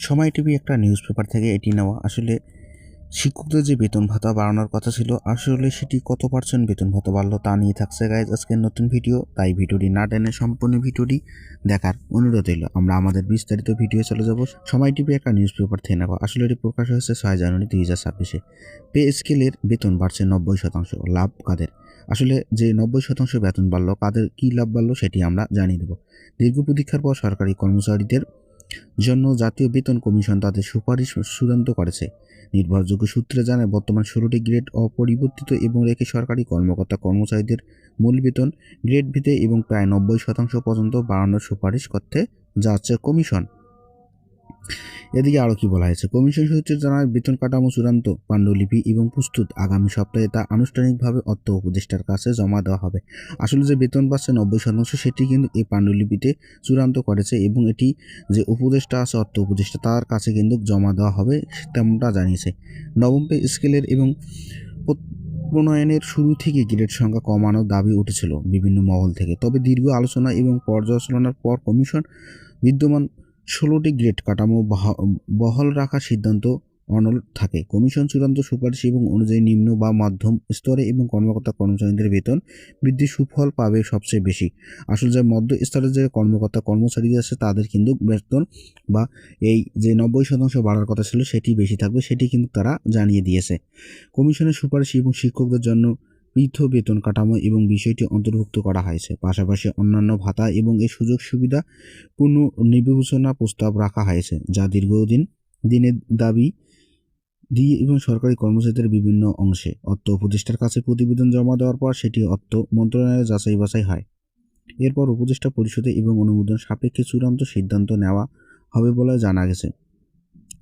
সময় টিভি একটা news paper থেকে এটি নেওয়া। আসলে শিক্ষকদের যে বেতন ভাতা বাড়ানোর কথা ছিল, আসলে সেটি কত পার্সেন্ট বেতন ভাতা বাড়লো তা নিয়ে থাকছে গাইজ আজকের নতুন ভিডিও। তাই ভিডিওটি না টেনে সম্পূর্ণ ভিডিওটি দেখার অনুরোধ রইল। আমরা আমাদের বিস্তারিত ভিডিও চলে যাব। সময় টিভি একটা নিউজ পেপার থেকে নেওয়া। আসলে এটি প্রকাশ হয়েছে 6 জানুয়ারি 2026। পে স্কেলের বেতন বাড়ছে 90%। লাভ কাদের? আসলে যে 90% বেতন বাড়লো, কাদের কী লাভ বাড়লো সেটি আমরা জানিয়ে দেব। দীর্ঘ প্রতীক্ষার পর সরকারি কর্মচারীদের জন্য জাতীয় বেতন কমিশন তাদের সুপারিশ চূড়ান্ত করেছে। নির্ভরযোগ্য সূত্রে জানায়, বর্তমান 16টি গ্রেড অপরিবর্তিত এবং রেখে সরকারি কর্মকর্তা কর্মচারীদের মূল বেতন গ্রেড ভিত্তিতে এবং প্রায় 90% পর্যন্ত বাড়ানোর সুপারিশ করতে যাচ্ছে কমিশন। এদিকে আরও কি বলা হয়েছে? কমিশন সূত্রে জানায়, বেতন কাঠামো চূড়ান্ত পাণ্ডুলিপি এবং প্রস্তুত, আগামী সপ্তাহে তা আনুষ্ঠানিকভাবে অর্থ উপদেষ্টার কাছে জমা দেওয়া হবে। আসলে যে বেতন পাচ্ছে 90% সেটি কিন্তু এই পাণ্ডুলিপিতে চূড়ান্ত করেছে এবং এটি যে উপদেষ্টা আছে, অর্থ উপদেষ্টা, তার কাছে কিন্তু জমা দেওয়া হবে তেমনটা জানিয়েছে। নবম পে স্কেলের এবং প্রণয়নের শুরু থেকে গ্রেড সংখ্যা কমানোর দাবি উঠেছিল বিভিন্ন মহল থেকে। তবে দীর্ঘ আলোচনা এবং পর্যালোচনার পর কমিশন বিদ্যমান 16টি গ্রেড কাঠামো বহাল রাখার সিদ্ধান্ত অনল থাকে। কমিশন চূড়ান্ত সুপারিশ এবং অনুযায়ী নিম্ন বা মধ্যম স্তরে এবং কর্মকর্তা কর্মচারীদের বেতন বৃদ্ধির সুফল পাবে সবচেয়ে বেশি। আসলে যে মধ্য স্তরের যে কর্মকর্তা কর্মচারী আছে তাদের কিন্তু বেতন বা এই যে 90% বাড়ার কথা ছিল সেটি বেশি থাকবে, সেটি কিন্তু তারা জানিয়ে দিয়েছে। কমিশনের সুপারিশ এবং শিক্ষকদের জন্য পৃথক বেতন কাঠামো এবং বিষয়টি অন্তর্ভুক্ত করা হয়েছে। পাশাপাশি অন্যান্য ভাতা এবং এই সুযোগ সুবিধা পুনর্বিবেচনা প্রস্তাব রাখা হয়েছে, যা দিনের দাবি দিয়ে এবং সরকারি কর্মচারীদের বিভিন্ন অংশে অর্থ উপদেষ্টার কাছে প্রতিবেদন জমা দেওয়ার পর সেটি অর্থ মন্ত্রণালয়ে যাচাই বাছাই হয়। এরপর উপদেষ্টা পরিষদে এবং অনুমোদন সাপেক্ষে চূড়ান্ত সিদ্ধান্ত নেওয়া হবে বলে জানা গেছে।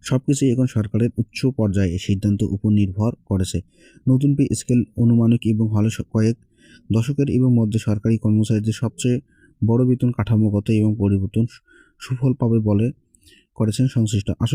সবকিছু এখন সরকারের উচ্চ পর্যায়ে সিদ্ধান্ত উপর নির্ভর করেছে। নতুন পে স্কেল অনুমানিক এবং হলে কয়েক দশকের এবং মধ্যে সরকারি কর্মচারীদের সবচেয়ে বড় বেতন কাঠামোগত এবং পরিবর্তন সুফল পাবে বলে করেছেন সংশ্লিষ্ট।